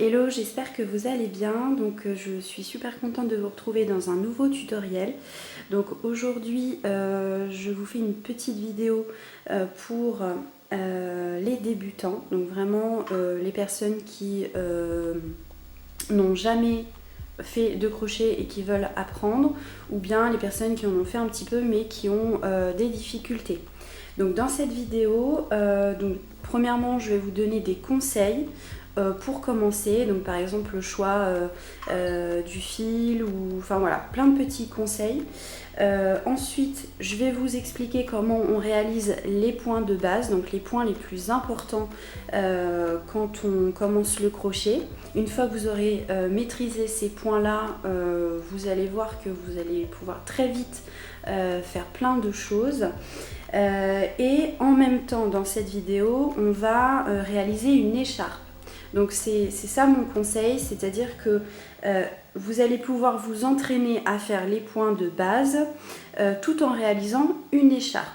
Hello, j'espère que vous allez bien. Donc je suis super contente de vous retrouver dans un nouveau tutoriel. Donc aujourd'hui je vous fais une petite vidéo pour les débutants, donc vraiment les personnes qui n'ont jamais fait de crochet et qui veulent apprendre, ou bien les personnes qui en ont fait un petit peu mais qui ont des difficultés. Donc dans cette vidéo, premièrement je vais vous donner des conseils pour commencer, donc par exemple le choix du fil, ou enfin voilà, plein de petits conseils. Ensuite, je vais vous expliquer comment on réalise les points de base, donc les points les plus importants quand on commence le crochet. Une fois que vous aurez maîtrisé ces points-là, vous allez voir que vous allez pouvoir très vite faire plein de choses. Et en même temps, dans cette vidéo, on va réaliser une écharpe. Donc c'est ça mon conseil, c'est-à-dire que vous allez pouvoir vous entraîner à faire les points de base tout en réalisant une écharpe.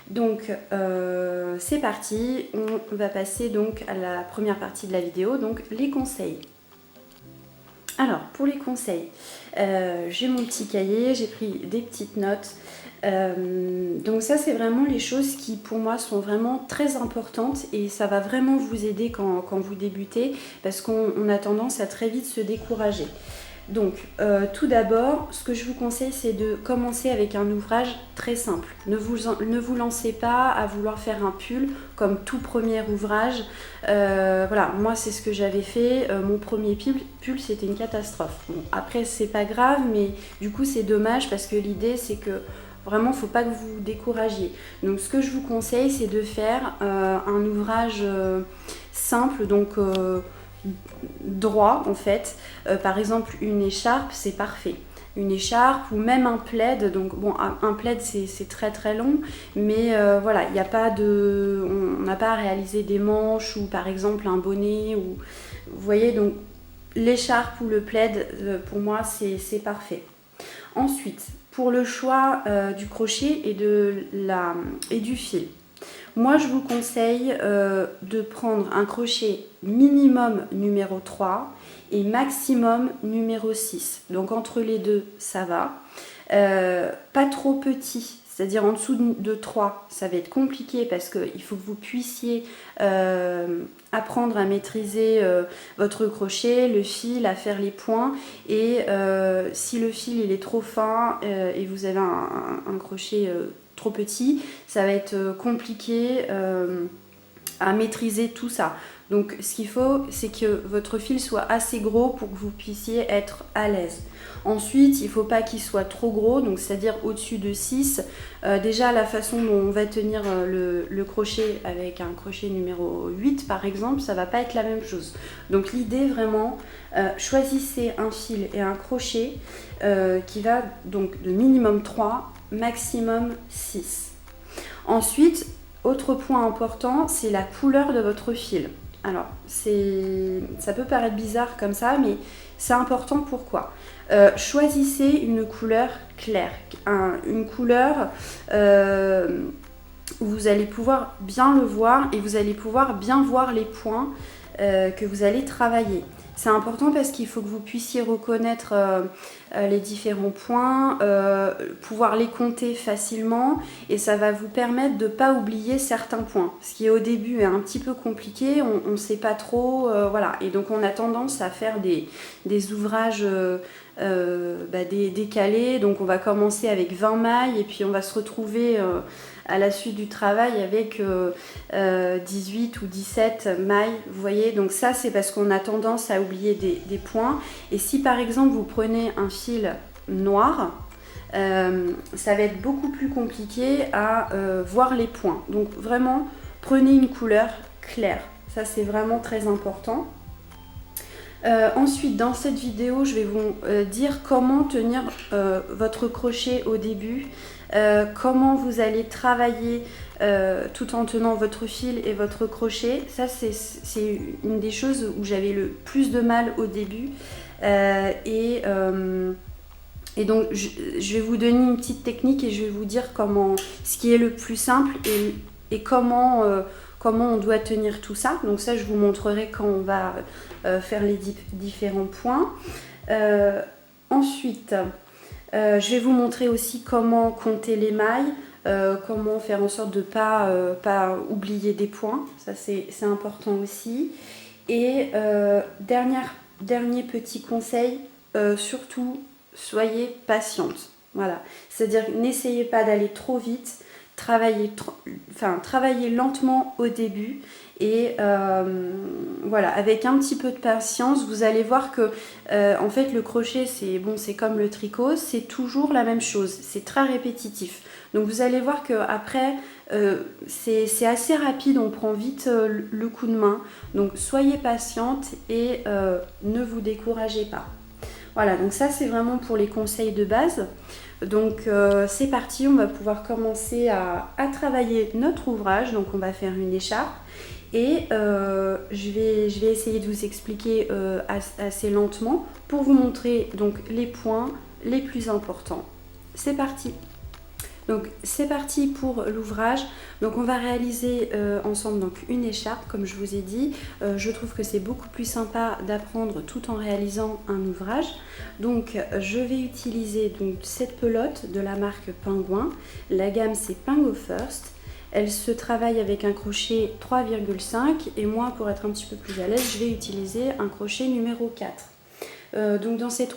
Donc c'est parti, on va passer donc à la première partie de la vidéo, donc les conseils. Alors pour les conseils, j'ai mon petit cahier, j'ai pris des petites notes. Donc ça c'est vraiment les choses qui pour moi sont vraiment très importantes, et ça va vraiment vous aider quand vous débutez, parce qu'on a tendance à très vite se décourager. Donc tout d'abord, ce que je vous conseille, c'est de commencer avec un ouvrage très simple. Ne vous lancez pas à vouloir faire un pull comme tout premier ouvrage. Voilà, moi c'est ce que j'avais fait. Mon premier pull c'était une catastrophe. Bon, après c'est pas grave, mais du coup c'est dommage, parce que l'idée c'est que vraiment, il ne faut pas que vous découragiez. Donc ce que je vous conseille, c'est de faire un ouvrage simple, donc droit en fait. Par exemple, une écharpe, c'est parfait. Une écharpe ou même un plaid. Donc bon, un plaid c'est très très long, mais voilà, il n'y a pas de, on n'a pas à réaliser des manches, ou par exemple un bonnet, ou vous voyez, donc l'écharpe ou le plaid, pour moi c'est parfait. Ensuite, pour le choix du crochet et du fil, moi je vous conseille de prendre un crochet minimum numéro 3 et maximum numéro 6. Donc entre les deux, ça va. Pas trop petit. C'est-à-dire en dessous de 3, ça va être compliqué, parce qu'il faut que vous puissiez apprendre à maîtriser votre crochet, le fil, à faire les points. Et si le fil il est trop fin et vous avez un crochet trop petit, ça va être compliqué à maîtriser tout ça. Donc ce qu'il faut, c'est que votre fil soit assez gros pour que vous puissiez être à l'aise. Ensuite, il ne faut pas qu'il soit trop gros, donc c'est-à-dire au-dessus de 6. Déjà, la façon dont on va tenir le crochet avec un crochet numéro 8 par exemple, ça ne va pas être la même chose. Donc l'idée vraiment, choisissez un fil et un crochet qui va donc de minimum 3, maximum 6. Ensuite, autre point important, c'est la couleur de votre fil. Alors, ça peut paraître bizarre comme ça, mais c'est important. Pourquoi ? Choisissez une couleur claire, une couleur où vous allez pouvoir bien le voir, et vous allez pouvoir bien voir les points que vous allez travailler. C'est important parce qu'il faut que vous puissiez reconnaître les différents points, pouvoir les compter facilement, et ça va vous permettre de ne pas oublier certains points. Ce qui au début est un petit peu compliqué, on ne sait pas trop, voilà. Et donc on a tendance à faire des ouvrages décalés. Donc on va commencer avec 20 mailles, et puis on va se retrouver à la suite du travail avec 18 ou 17 mailles, vous voyez. Donc ça c'est parce qu'on a tendance à oublier des points. Et si par exemple vous prenez un fil noir, ça va être beaucoup plus compliqué à voir les points. Donc vraiment prenez une couleur claire, ça c'est vraiment très important. Ensuite, dans cette vidéo, je vais vous dire comment tenir votre crochet au début, comment vous allez travailler tout en tenant votre fil et votre crochet. Ça, c'est une des choses où j'avais le plus de mal au début. Et donc, je vais vous donner une petite technique, et je vais vous dire ce qui est le plus simple, et comment comment on doit tenir tout ça. Donc ça, je vous montrerai quand on va faire les différents points. Ensuite, je vais vous montrer aussi comment compter les mailles, comment faire en sorte de ne pas oublier des points. Ça, c'est important aussi. Et dernier petit conseil, surtout, soyez patiente. Voilà. C'est-à-dire, n'essayez pas d'aller trop vite. Travaillez lentement au début et voilà, avec un petit peu de patience, vous allez voir que en fait le crochet c'est comme le tricot, c'est toujours la même chose, c'est très répétitif. Donc vous allez voir que après c'est assez rapide, on prend vite le coup de main. Donc soyez patiente et ne vous découragez pas. Voilà, donc ça c'est vraiment pour les conseils de base. Donc c'est parti, on va pouvoir commencer à travailler notre ouvrage. Donc on va faire une écharpe et je vais essayer de vous expliquer assez lentement pour vous montrer donc les points les plus importants. C'est parti! Donc c'est parti pour l'ouvrage. Donc on va réaliser ensemble donc une écharpe comme je vous ai dit. Je trouve que c'est beaucoup plus sympa d'apprendre tout en réalisant un ouvrage. Donc je vais utiliser donc cette pelote de la marque Penguin. La gamme c'est Pingo First. Elle se travaille avec un crochet 3,5 et moi pour être un petit peu plus à l'aise je vais utiliser un crochet numéro 4. Donc dans cet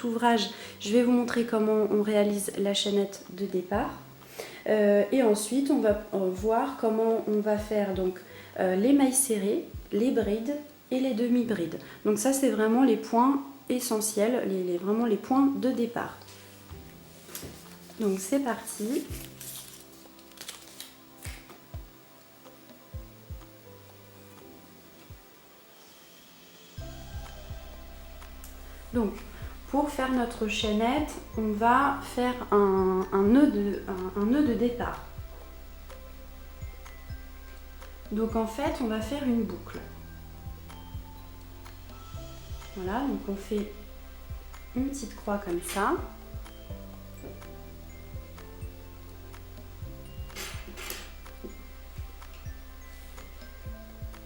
ouvrage, je vais vous montrer comment on réalise la chaînette de départ. Et ensuite, on va voir comment on va faire donc, les mailles serrées, les brides et les demi-brides. Donc ça, c'est vraiment les points essentiels, vraiment les points de départ. Donc c'est parti. Donc, pour faire notre chaînette, on va faire un nœud de départ. Donc en fait, on va faire une boucle. Voilà, donc on fait une petite croix comme ça.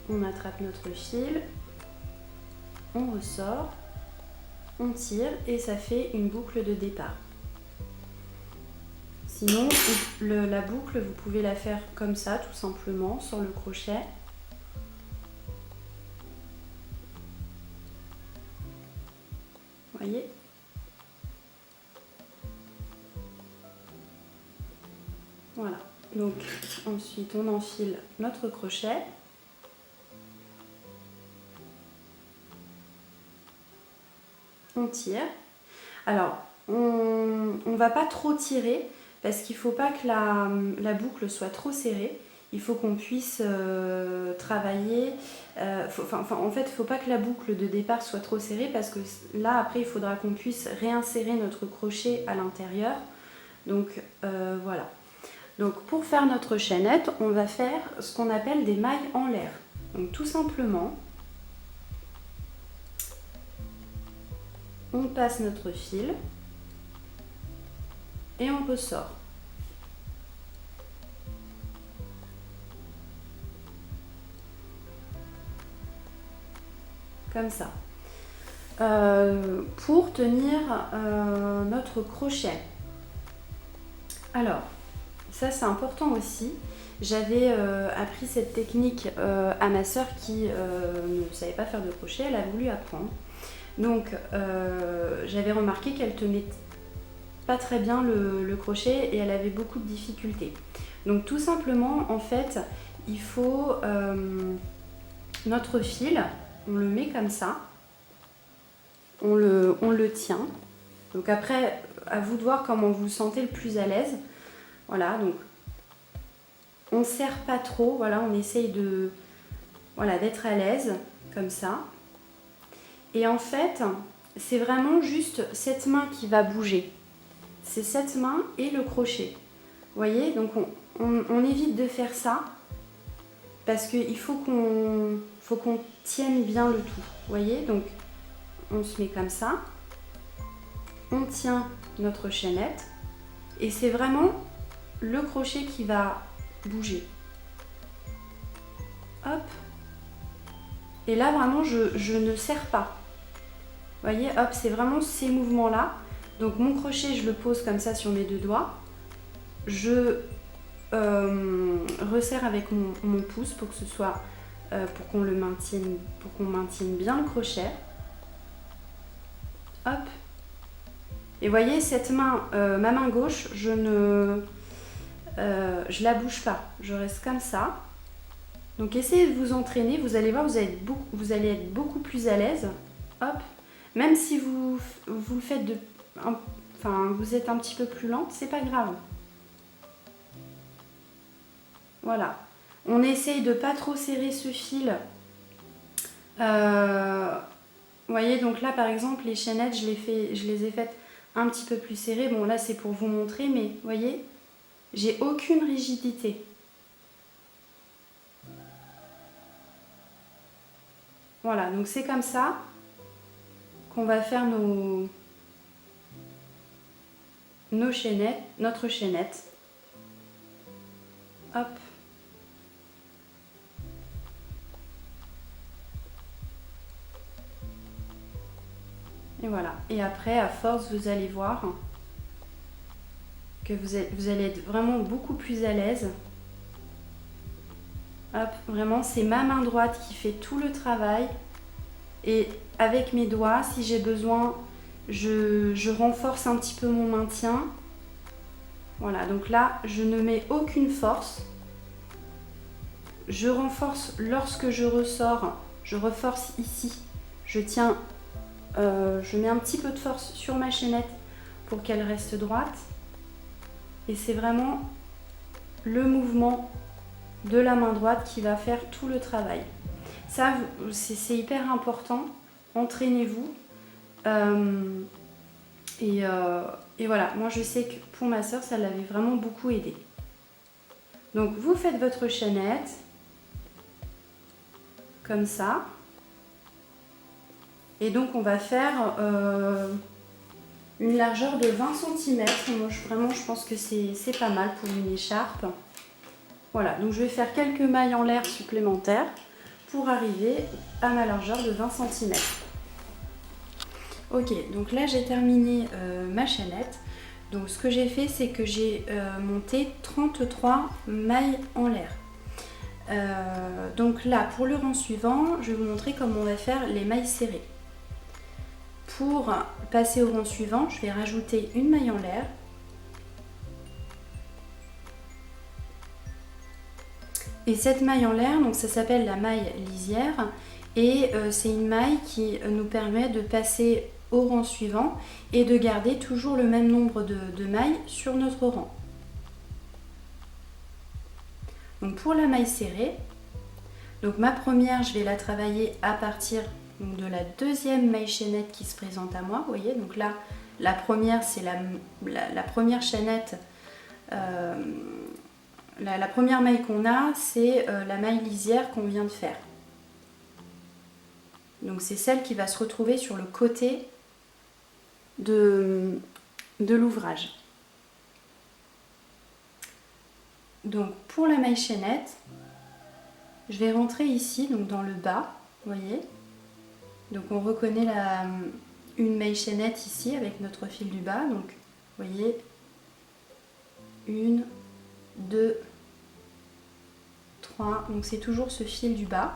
On attrape notre fil, on ressort. On tire et ça fait une boucle de départ. Sinon, la boucle, vous pouvez la faire comme ça, tout simplement, sans le crochet. Voyez ? Voilà. Donc, ensuite, on enfile notre crochet. On tire. Alors, on ne va pas trop tirer parce qu'il ne faut pas que la boucle soit trop serrée. Il faut qu'on puisse travailler. En fait, il ne faut pas que la boucle de départ soit trop serrée parce que là, après, il faudra qu'on puisse réinsérer notre crochet à l'intérieur. Donc, voilà. Donc, pour faire notre chaînette, on va faire ce qu'on appelle des mailles en l'air. Donc, tout simplement, on passe notre fil et on ressort. Comme ça. Pour tenir notre crochet. Alors, ça c'est important aussi. J'avais appris cette technique à ma sœur qui ne savait pas faire de crochet, elle a voulu apprendre. Donc j'avais remarqué qu'elle tenait pas très bien le crochet et elle avait beaucoup de difficultés. Donc tout simplement en fait il faut notre fil, on le met comme ça, on le tient. Donc après à vous de voir comment vous vous sentez le plus à l'aise. Voilà, donc on ne serre pas trop, voilà, on essaye d'être à l'aise comme ça. Et en fait, c'est vraiment juste cette main qui va bouger. C'est cette main et le crochet. Vous voyez, donc on évite de faire ça parce qu'il faut qu'on tienne bien le tout. Vous voyez, donc on se met comme ça. On tient notre chaînette et c'est vraiment le crochet qui va bouger. Et là vraiment je ne serre pas. Vous voyez, hop, c'est vraiment ces mouvements-là. Donc mon crochet, je le pose comme ça sur mes deux doigts. Je resserre avec mon pouce pour que ce soit, pour qu'on maintienne bien le crochet. Hop. Et vous voyez, cette main, ma main gauche, je la bouge pas. Je reste comme ça. Donc essayez de vous entraîner, vous allez voir, vous allez être beaucoup plus à l'aise. Hop. Même si vous le faites enfin, vous êtes un petit peu plus lente, c'est pas grave. Voilà. On essaye de pas trop serrer ce fil. Vous voyez, donc là par exemple, les chaînettes, je les ai faites un petit peu plus serrées. Bon, là c'est pour vous montrer, mais vous voyez, j'ai aucune rigidité. Voilà, donc c'est comme ça qu'on va faire nos chaînettes, notre chaînette. Hop. Et voilà. Et après, à force, vous allez voir que vous allez être vraiment beaucoup plus à l'aise. Hop, vraiment, c'est ma main droite qui fait tout le travail. Et avec mes doigts, si j'ai besoin, je renforce un petit peu mon maintien. Voilà, donc là, je ne mets aucune force. Je renforce lorsque je ressors, je reforce ici. Je tiens, je mets un petit peu de force sur ma chaînette pour qu'elle reste droite. Et c'est vraiment le mouvement de la main droite qui va faire tout le travail. Ça, c'est hyper important. Entraînez-vous. Et voilà, moi je sais que pour ma soeur, ça l'avait vraiment beaucoup aidé. Donc vous faites votre chaînette comme ça. Et donc on va faire une largeur de 20 cm. Moi vraiment je pense que c'est pas mal pour une écharpe. Voilà, donc je vais faire quelques mailles en l'air supplémentaires pour arriver à ma largeur de 20 cm. Ok, donc là j'ai terminé ma chaînette. Donc ce que j'ai fait, c'est que j'ai monté 33 mailles en l'air. Donc là, pour le rang suivant, je vais vous montrer comment on va faire les mailles serrées. Pour passer au rang suivant, je vais rajouter une maille en l'air. Et cette maille en l'air, donc ça s'appelle la maille lisière. Et c'est une maille qui nous permet de passer au rang suivant et de garder toujours le même nombre de mailles sur notre rang. Donc pour la maille serrée, donc ma première, je vais la travailler à partir de la deuxième maille chaînette qui se présente à moi. Vous voyez, donc là, la première, c'est la première chaînette. La première maille qu'on a, c'est la maille lisière qu'on vient de faire. Donc c'est celle qui va se retrouver sur le côté de l'ouvrage. Donc pour la maille chaînette, je vais rentrer ici, donc dans le bas, vous voyez. Donc on reconnaît une maille chaînette ici avec notre fil du bas. Donc vous voyez, 1, 2, 3. Donc c'est toujours ce fil du bas.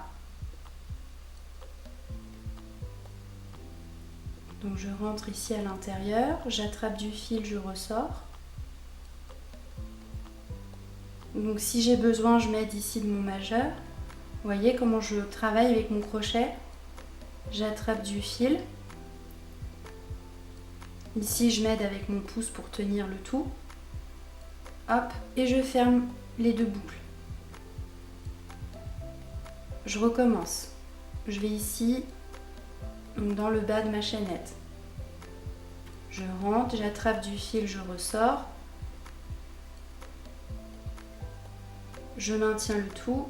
Donc je rentre ici à l'intérieur, j'attrape du fil, je ressors. Donc si j'ai besoin, je m'aide ici de mon majeur. Vous voyez comment je travaille avec mon crochet. J'attrape du fil. Ici, je m'aide avec mon pouce pour tenir le tout. Hop, et je ferme les deux boucles. Je recommence. Je vais ici, dans le bas de ma chaînette. Je rentre, j'attrape du fil, je ressors. Je maintiens le tout.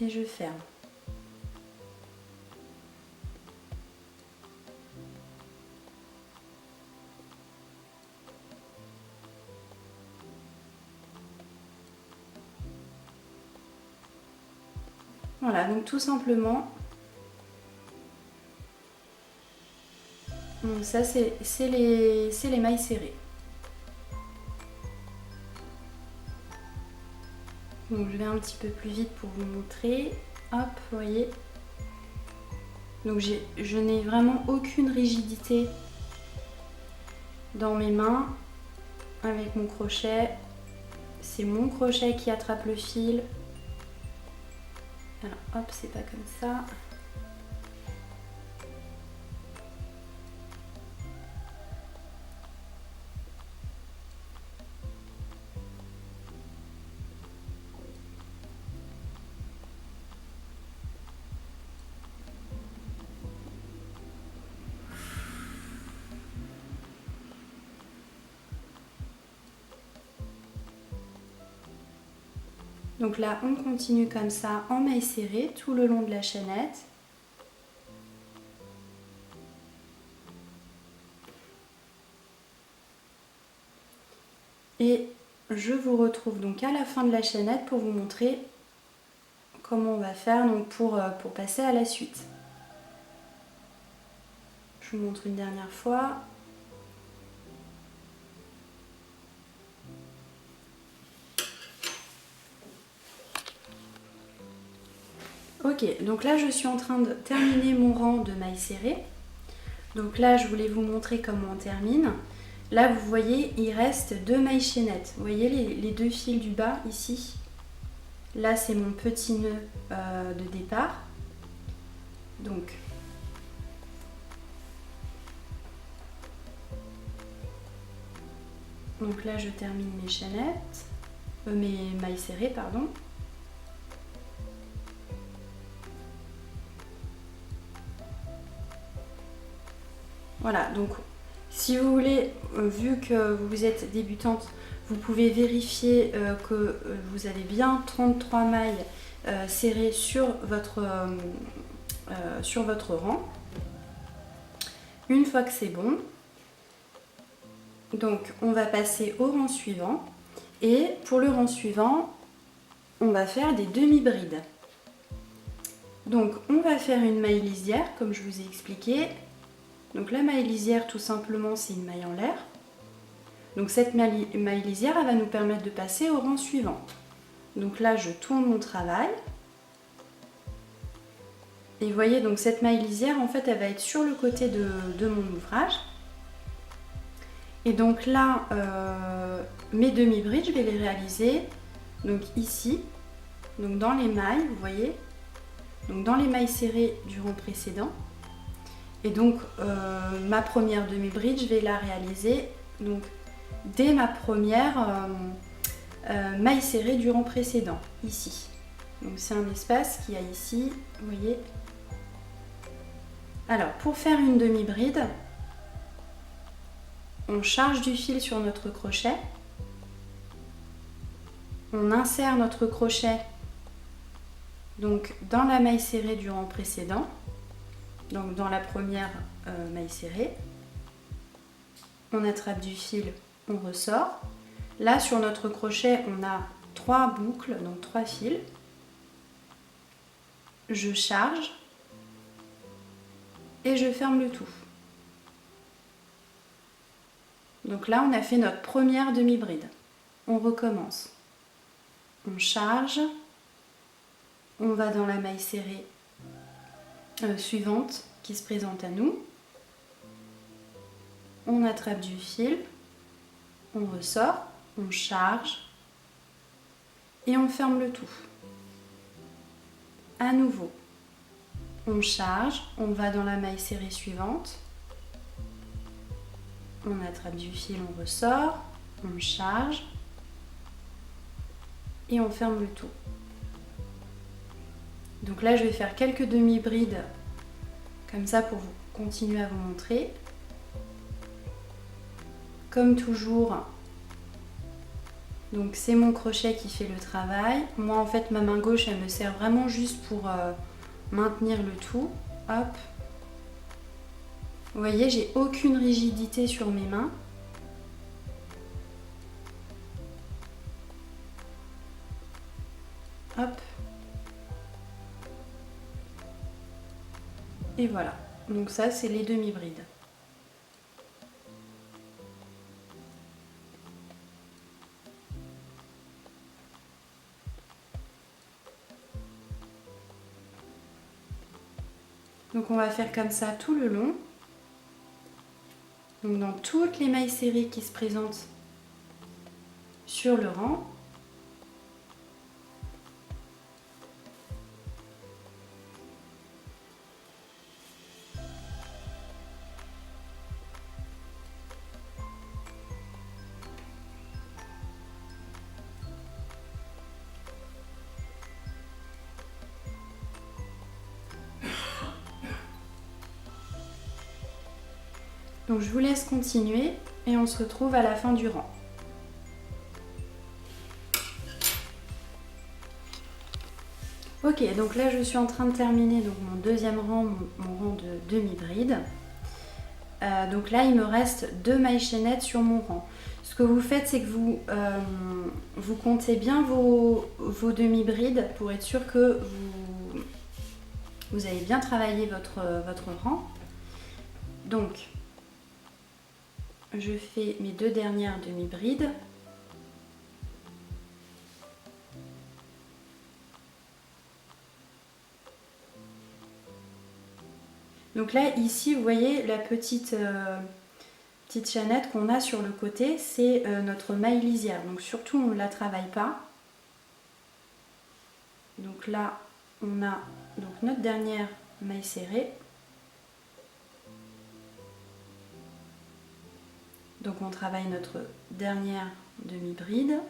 Et je ferme. Voilà, donc tout simplement. Donc ça c'est les mailles serrées. Donc je vais un petit peu plus vite pour vous montrer. Hop, vous voyez. Donc je n'ai vraiment aucune rigidité dans mes mains avec mon crochet. C'est mon crochet qui attrape le fil. Alors hop, c'est pas comme ça. Donc là, on continue comme ça en maille serrée tout le long de la chaînette. Et je vous retrouve donc à la fin de la chaînette pour vous montrer comment on va faire donc pour passer à la suite. Je vous montre une dernière fois. Ok, donc là je suis en train de terminer mon rang de mailles serrées. Donc là je voulais vous montrer comment on termine. Là vous voyez il reste 2 mailles chaînettes. Vous voyez les 2 fils du bas ici. Là c'est mon petit nœud de départ. Donc là je termine mes chaînettes, mes mailles serrées pardon. Voilà, donc si vous voulez, vu que vous êtes débutante, vous pouvez vérifier que vous avez bien 33 mailles serrées sur votre rang. Une fois que c'est bon, donc on va passer au rang suivant. Et pour le rang suivant, on va faire des demi-brides. Donc on va faire une maille lisière, comme je vous ai expliqué. Donc la maille lisière, tout simplement, c'est une maille en l'air. Donc cette maille lisière, elle va nous permettre de passer au rang suivant. Donc là, je tourne mon travail. Et vous voyez, donc cette maille lisière, en fait, elle va être sur le côté de mon ouvrage. Et donc là, mes demi-brides, je vais les réaliser donc ici, donc dans les mailles, vous voyez, donc dans les mailles serrées du rang précédent. Et donc ma première demi-bride, je vais la réaliser donc dès ma première maille serrée du rang précédent, ici. Donc c'est un espace qu'il y a ici, vous voyez. Alors pour faire une demi-bride, on charge du fil sur notre crochet, on insère notre crochet donc dans la maille serrée du rang précédent, donc dans la première maille serrée, on attrape du fil, on ressort. Là sur notre crochet on a 3 boucles, donc 3 fils. Je charge et je ferme le tout. Donc là on a fait notre première demi-bride. On recommence. On charge, on va dans la maille serrée suivante qui se présente à nous. On attrape du fil, on ressort, on charge et on ferme le tout. À nouveau, on charge, on va dans la maille serrée suivante, on attrape du fil, on ressort, on charge et on ferme le tout. Donc là je vais faire quelques demi-brides comme ça pour vous continuer à vous montrer. Comme toujours, donc c'est mon crochet qui fait le travail. Moi en fait ma main gauche elle me sert vraiment juste pour maintenir le tout. Hop. Vous voyez, j'ai aucune rigidité sur mes mains. Hop. Et voilà, donc ça c'est les demi-brides. Donc on va faire comme ça tout le long. Donc dans toutes les mailles serrées qui se présentent sur le rang. Donc je vous laisse continuer et on se retrouve à la fin du rang. Ok, donc là je suis en train de terminer donc mon deuxième rang, mon rang de demi-bride. Donc là il me reste 2 mailles chaînettes sur mon rang. Ce que vous faites, c'est que vous comptez bien vos demi-brides pour être sûr que vous avez bien travaillé votre rang. Donc je fais mes 2 dernières demi-brides. Donc là, ici, vous voyez la petite chaînette qu'on a sur le côté, c'est notre maille lisière. Donc surtout, on ne la travaille pas. Donc là, on a donc notre dernière maille serrée. Donc on travaille notre dernière demi-bride.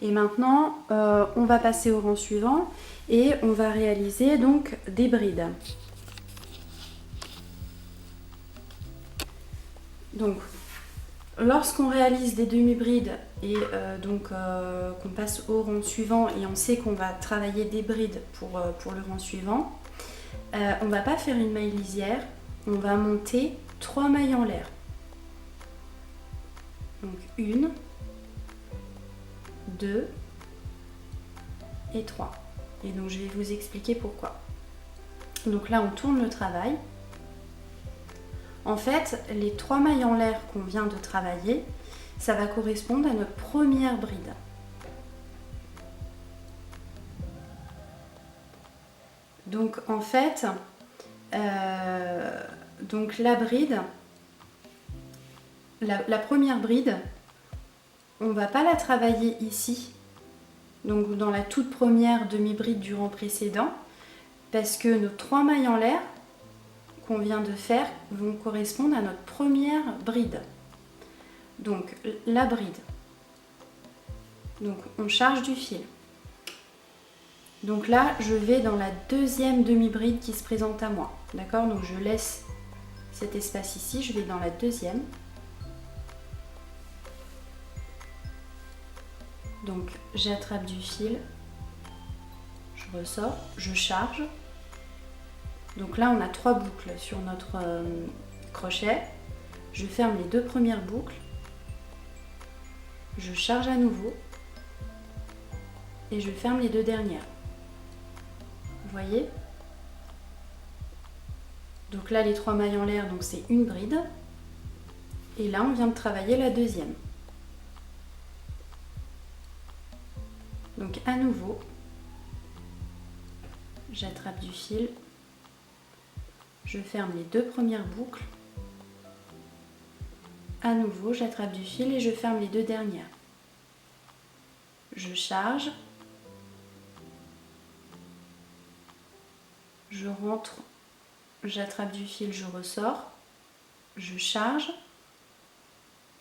Et maintenant, on va passer au rang suivant et on va réaliser donc des brides. Donc, lorsqu'on réalise des demi-brides et qu'on passe au rang suivant et on sait qu'on va travailler des brides pour le rang suivant, on ne va pas faire une maille lisière, on va monter 3 mailles en l'air. Donc 1, 2 et 3. Et donc je vais vous expliquer pourquoi. Donc là on tourne le travail. En fait, les 3 mailles en l'air qu'on vient de travailler, ça va correspondre à notre première bride. Donc en fait, donc la bride, la première bride, on ne va pas la travailler ici, donc dans la toute première demi-bride du rang précédent, parce que nos 3 mailles en l'air qu'on vient de faire vont correspondre à notre première bride. Donc la bride. Donc on charge du fil. Donc là, je vais dans la deuxième demi-bride qui se présente à moi. D'accord? Donc je laisse cet espace ici, je vais dans la deuxième. Donc j'attrape du fil, je ressors, je charge. Donc là on a 3 boucles sur notre crochet. Je ferme les 2 premières boucles, je charge à nouveau et je ferme les 2 dernières. Vous voyez? Donc là les 3 mailles en l'air, donc c'est une bride. Et là on vient de travailler la deuxième. Donc à nouveau, j'attrape du fil, je ferme les 2 premières boucles, à nouveau j'attrape du fil et je ferme les 2 dernières. Je charge, je rentre, j'attrape du fil, je ressors, je charge,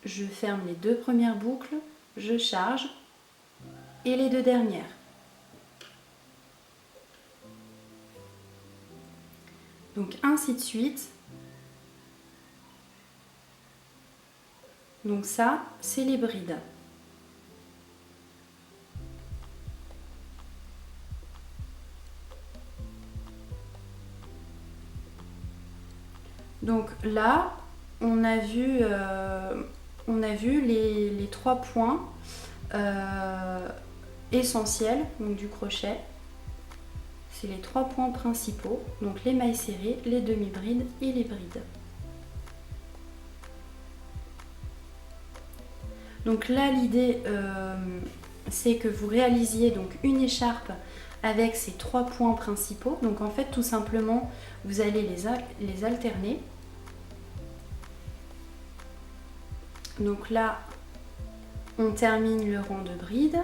je ferme les 2 premières boucles, je charge et les 2 dernières. Donc ainsi de suite. Donc ça, c'est les brides. Donc là, on a vu les 3 points essentiels donc du crochet. c'est les 3 points principaux, donc les mailles serrées, les demi-brides et les brides. Donc là, l'idée, c'est que vous réalisiez donc une écharpe avec ces 3 points principaux. Donc en fait, tout simplement, vous allez les alterner. Donc là, on termine le rang de brides.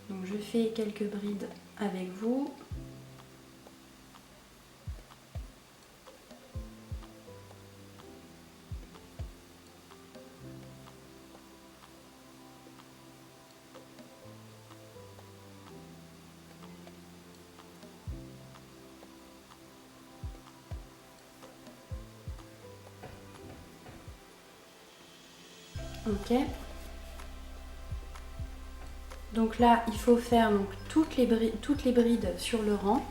Donc je fais quelques brides avec vous. Ok. Donc là, il faut faire donc, toutes les brides sur le rang.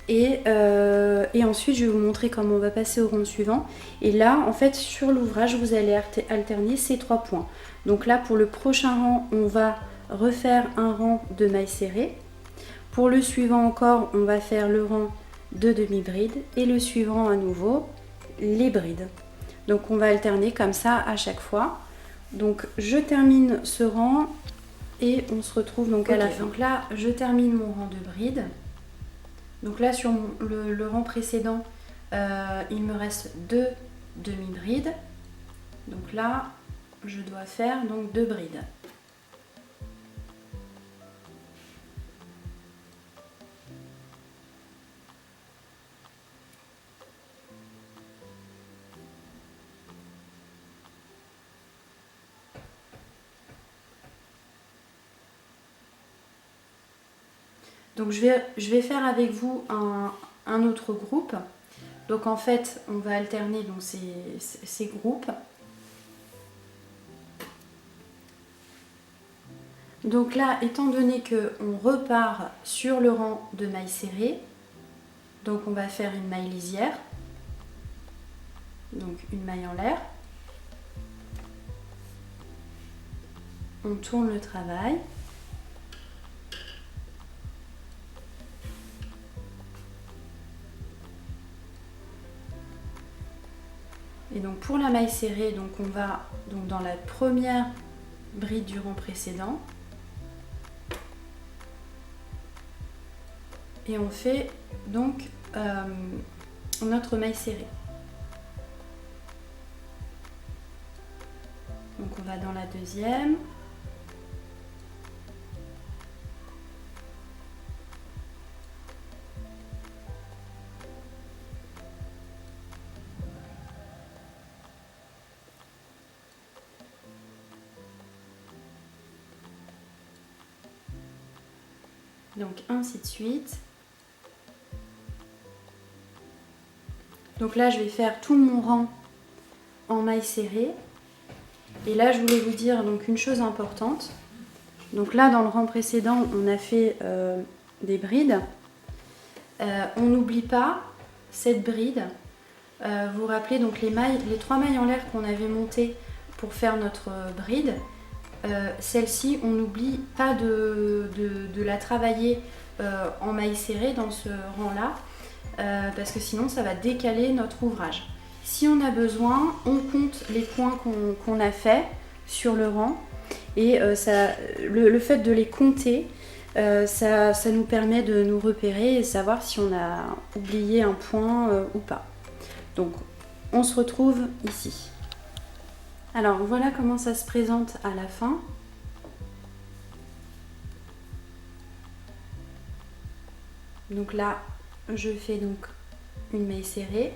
Et ensuite, je vais vous montrer comment on va passer au rang suivant. Et là, en fait, sur l'ouvrage, vous allez alterner ces 3 points. Donc là, pour le prochain rang, on va refaire un rang de mailles serrées. Pour le suivant encore, on va faire le rang de demi-brides. Et le suivant, à nouveau, les brides. Donc on va alterner comme ça à chaque fois. Donc je termine ce rang et on se retrouve donc à la fin. Donc là, je termine mon rang de brides. Donc là, sur le rang précédent, il me reste 2 demi-brides. Donc là, je dois faire donc 2 brides. Donc je vais faire avec vous un autre groupe. Donc en fait, on va alterner donc ces groupes. Donc là, étant donné qu'on repart sur le rang de mailles serrées, donc on va faire une maille lisière, donc une maille en l'air. On tourne le travail. Et donc pour la maille serrée, donc on va donc dans la première bride du rang précédent. Et on fait donc notre maille serrée. Donc on va dans la deuxième. Donc ainsi de suite. Donc là, je vais faire tout mon rang en maille serrée. Et là, je voulais vous dire donc une chose importante. Donc là, dans le rang précédent, on a fait des brides. On n'oublie pas cette bride. Vous vous rappelez donc les 3 mailles en l'air qu'on avait montées pour faire notre bride. Celle-ci, on n'oublie pas de la travailler en maille serrée dans ce rang-là. Parce que sinon ça va décaler notre ouvrage. Si on a besoin, on compte les points qu'on a fait sur le rang et le fait de les compter, ça nous permet de nous repérer et savoir si on a oublié un point ou pas. Donc on se retrouve ici. Alors voilà comment ça se présente à la fin. Donc là, je fais donc une maille serrée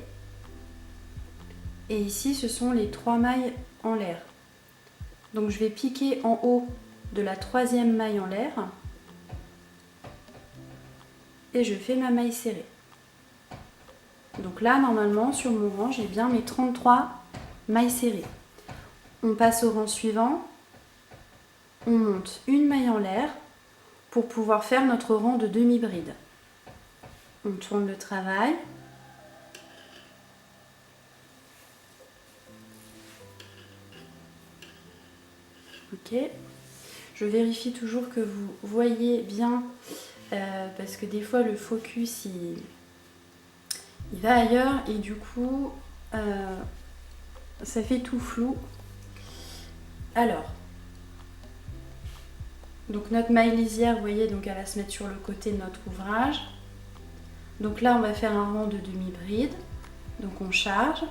et ici ce sont les 3 mailles en l'air. Donc je vais piquer en haut de la 3e maille en l'air et je fais ma maille serrée. Donc là normalement sur mon rang j'ai bien mes 33 mailles serrées. On passe au rang suivant, on monte une maille en l'air pour pouvoir faire notre rang de demi-bride. On tourne le travail. Ok. Je vérifie toujours que vous voyez bien parce que des fois le focus il va ailleurs et du coup ça fait tout flou. Alors, donc notre maille lisière, vous voyez, donc elle va se mettre sur le côté de notre ouvrage. Donc là on va faire un rang de demi-bride. Donc on charge.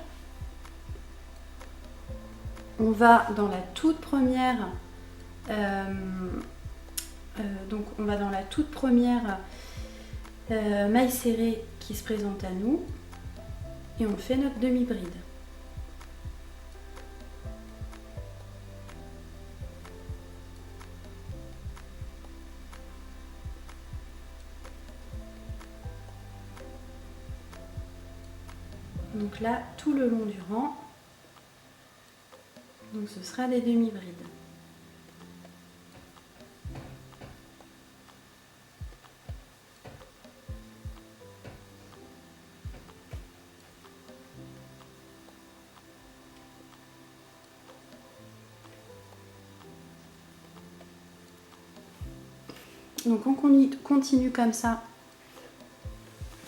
On va dans la toute première maille serrée qui se présente à nous et on fait notre demi-bride. Donc là, tout le long du rang, donc ce sera des demi-brides. Donc on continue comme ça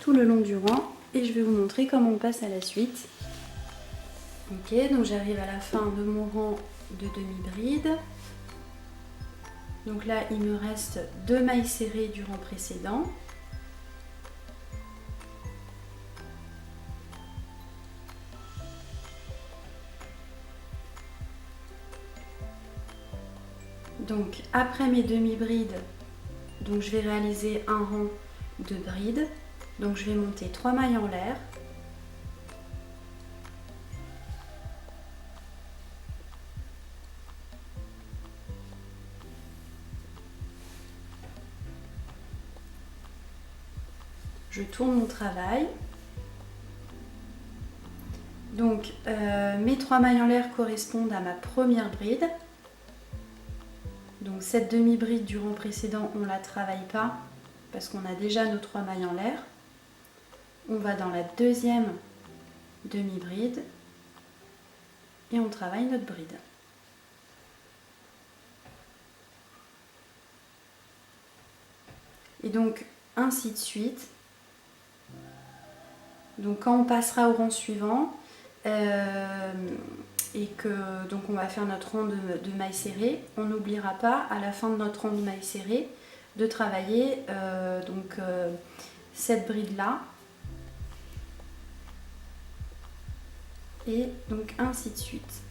tout le long du rang et je vais vous montrer comment on passe à la suite. Ok, donc j'arrive à la fin de mon rang de demi-bride. Donc là il me reste 2 mailles serrées du rang précédent. Donc après mes demi-brides, donc je vais réaliser un rang de brides. Donc je vais monter 3 mailles en l'air. Je tourne mon travail. Donc mes 3 mailles en l'air correspondent à ma première bride. Donc cette demi-bride du rang précédent, on ne la travaille pas parce qu'on a déjà nos 3 mailles en l'air. On va dans la deuxième demi-bride et on travaille notre bride. Et donc ainsi de suite. Donc quand on passera au rang suivant et que donc on va faire notre rang de mailles serrées, on n'oubliera pas à la fin de notre rang de mailles serrées de travailler cette bride là et donc ainsi de suite.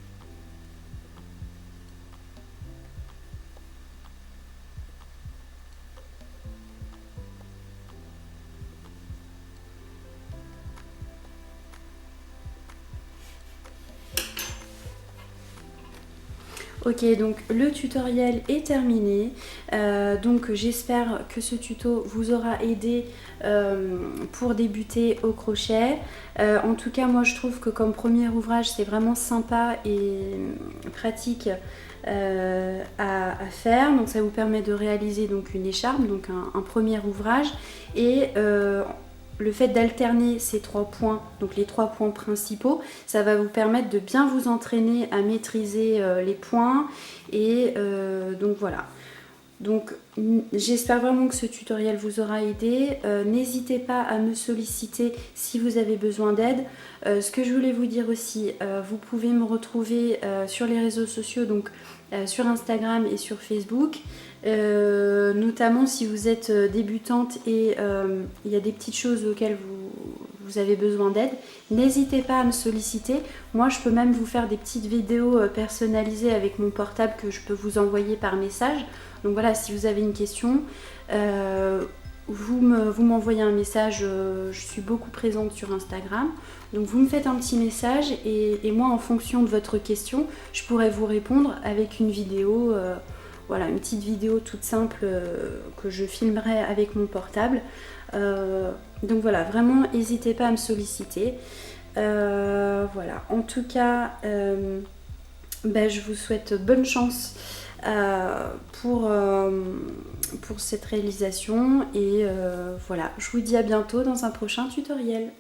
Ok, donc le tutoriel est terminé, donc j'espère que ce tuto vous aura aidé pour débuter au crochet. En tout cas, moi je trouve que comme premier ouvrage c'est vraiment sympa et pratique à faire. Donc ça vous permet de réaliser donc une écharpe, donc un premier ouvrage, et le fait d'alterner ces 3 points, donc les 3 points principaux, ça va vous permettre de bien vous entraîner à maîtriser les points. Et donc voilà. Donc j'espère vraiment que ce tutoriel vous aura aidé. N'hésitez pas à me solliciter si vous avez besoin d'aide. Ce que je voulais vous dire aussi, vous pouvez me retrouver sur les réseaux sociaux, donc sur Instagram et sur Facebook. Notamment si vous êtes débutante et il y a des petites choses auxquelles vous avez besoin d'aide, n'hésitez pas à me solliciter. Moi je peux même vous faire des petites vidéos personnalisées avec mon portable que je peux vous envoyer par message. Donc voilà, si vous avez une question, vous m'envoyez un message, je suis beaucoup présente sur Instagram. Donc vous me faites un petit message et moi en fonction de votre question, je pourrai vous répondre avec une vidéo. Voilà, une petite vidéo toute simple que je filmerai avec mon portable. Donc voilà, vraiment n'hésitez pas à me solliciter. Voilà, en tout cas, je vous souhaite bonne chance pour cette réalisation. Et voilà, je vous dis à bientôt dans un prochain tutoriel.